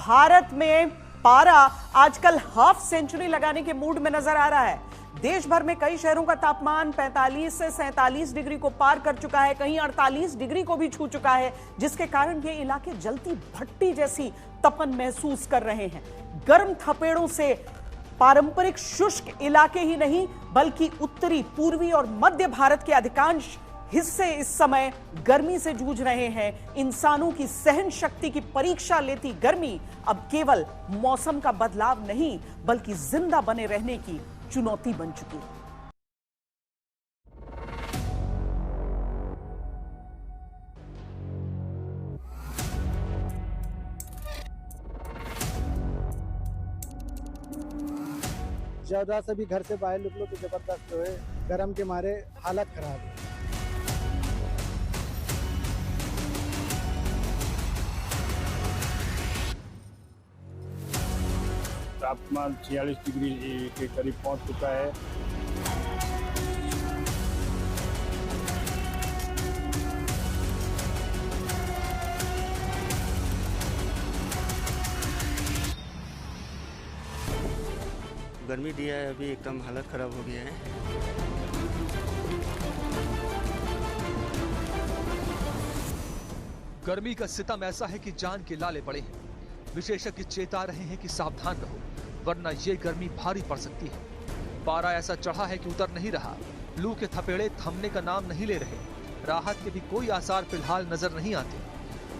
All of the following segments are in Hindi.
भारत में पारा आजकल हाफ सेंचुरी लगाने के मूड में नजर आ रहा है। देश भर में कई शहरों का तापमान 45 से 47 डिग्री को पार कर चुका है, कहीं 48 डिग्री को भी छू चुका है, जिसके कारण ये इलाके जलती भट्टी जैसी तपन महसूस कर रहे हैं। गर्म थपेड़ों से पारंपरिक शुष्क इलाके ही नहीं बल्कि उत्तरी, पूर्वी और मध्य भारत के अधिकांश हिस्से इस समय गर्मी से जूझ रहे हैं। इंसानों की सहन शक्ति की परीक्षा लेती गर्मी अब केवल मौसम का बदलाव नहीं बल्कि जिंदा बने रहने की चुनौती बन चुकी है। ज्यादा से भी घर से बाहर निकलो तो जबरदस्त जो है गर्म के मारे हालत खराब है। तापमान 46 डिग्री के करीब पहुंच चुका है। गर्मी दिया है, अभी एकदम हालत खराब हो गया है। गर्मी का सितम ऐसा है कि जान के लाले पड़े हैं। विशेषज्ञ चेता रहे हैं कि सावधान रहो, वरना ये गर्मी भारी पड़ सकती है। पारा ऐसा चढ़ा है कि उतर नहीं रहा। लू के थपेड़े थमने का नाम नहीं ले रहे। राहत के भी कोई आसार फिलहाल नजर नहीं आते।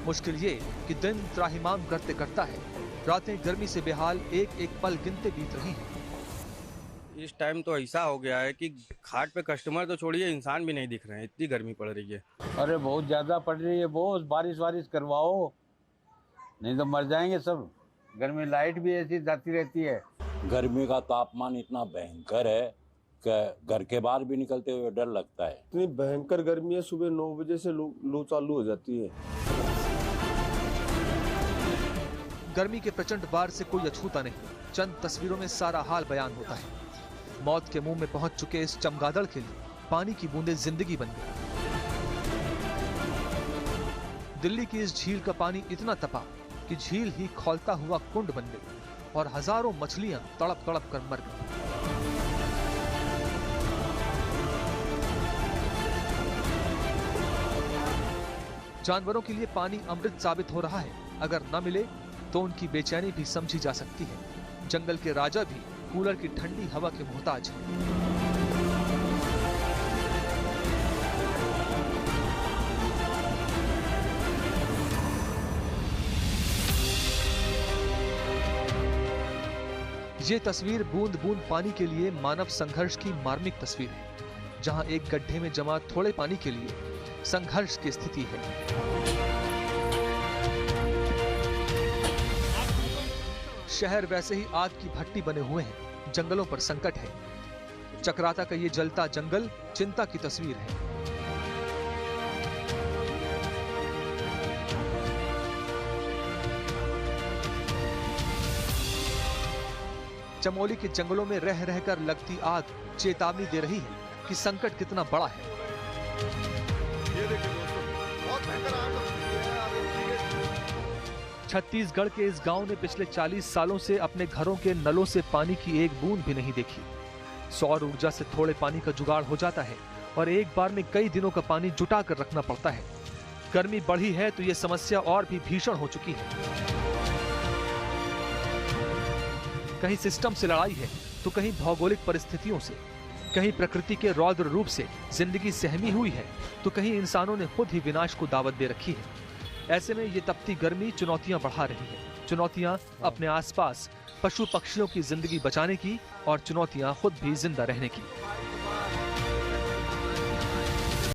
मुश्किल ये कि दिन त्राहिमाम करते करता है, रातें गर्मी से बेहाल एक एक पल गिनते बीत रही हैं। इस टाइम तो ऐसा हो गया है कि घाट पे कस्टमर तो छोड़िए, इंसान भी नहीं दिख रहे हैं, इतनी गर्मी पड़ रही है। अरे बहुत ज्यादा पड़ रही है बॉस, बारिश करवाओ, नहीं तो मर जाएंगे सब। गर्मी लाइट भी ऐसी जाती रहती है। गर्मी का तापमान इतना भयंकर है कि घर के बाहर भी निकलते हुए डर लगता है। इतनी भयंकर गर्मी है, सुबह 9 बजे से लू चालू हो जाती है। गर्मी के प्रचंड वार से कोई अछूता नहीं। चंद तस्वीरों में सारा हाल बयान होता है। मौत के मुंह में पहुंच चुके इस चमगादड़ के लिए पानी की बूंदें जिंदगी बन गई। दिल्ली की इस झील का पानी इतना तपा कि झील ही खौलता हुआ कुंड बन गई और हजारों मछलियां तड़प तड़प कर मर गई। जानवरों के लिए पानी अमृत साबित हो रहा है। अगर न मिले तो उनकी बेचैनी भी समझी जा सकती है। जंगल के राजा भी कूलर की ठंडी हवा के मोहताज हैं। ये तस्वीर बूंद बूंद पानी के लिए मानव संघर्ष की मार्मिक तस्वीर है, जहां एक गड्ढे में जमा थोड़े पानी के लिए संघर्ष की स्थिति है। शहर वैसे ही आग की भट्टी बने हुए हैं। जंगलों पर संकट है। चक्राता का ये जलता जंगल चिंता की तस्वीर है। चमोली के जंगलों में रह रहकर लगती आग चेतावनी दे रही है कि संकट कितना बड़ा है। छत्तीसगढ़ के इस गांव ने पिछले 40 सालों से अपने घरों के नलों से पानी की एक बूंद भी नहीं देखी। सौर ऊर्जा से थोड़े पानी का जुगाड़ हो जाता है और एक बार में कई दिनों का पानी जुटा कर रखना पड़ता है। गर्मी बढ़ी है तो यह समस्या और भी भीषण हो चुकी है। कहीं सिस्टम से लड़ाई है तो कहीं भौगोलिक परिस्थितियों से, कहीं प्रकृति के रौद्र रूप से जिंदगी सहमी हुई है तो कहीं इंसानों ने खुद ही विनाश को दावत दे रखी है। ऐसे में ये तपती गर्मी चुनौतियां बढ़ा रही है। चुनौतियां अपने आसपास पशु पक्षियों की जिंदगी बचाने की और चुनौतियां खुद भी जिंदा रहने की।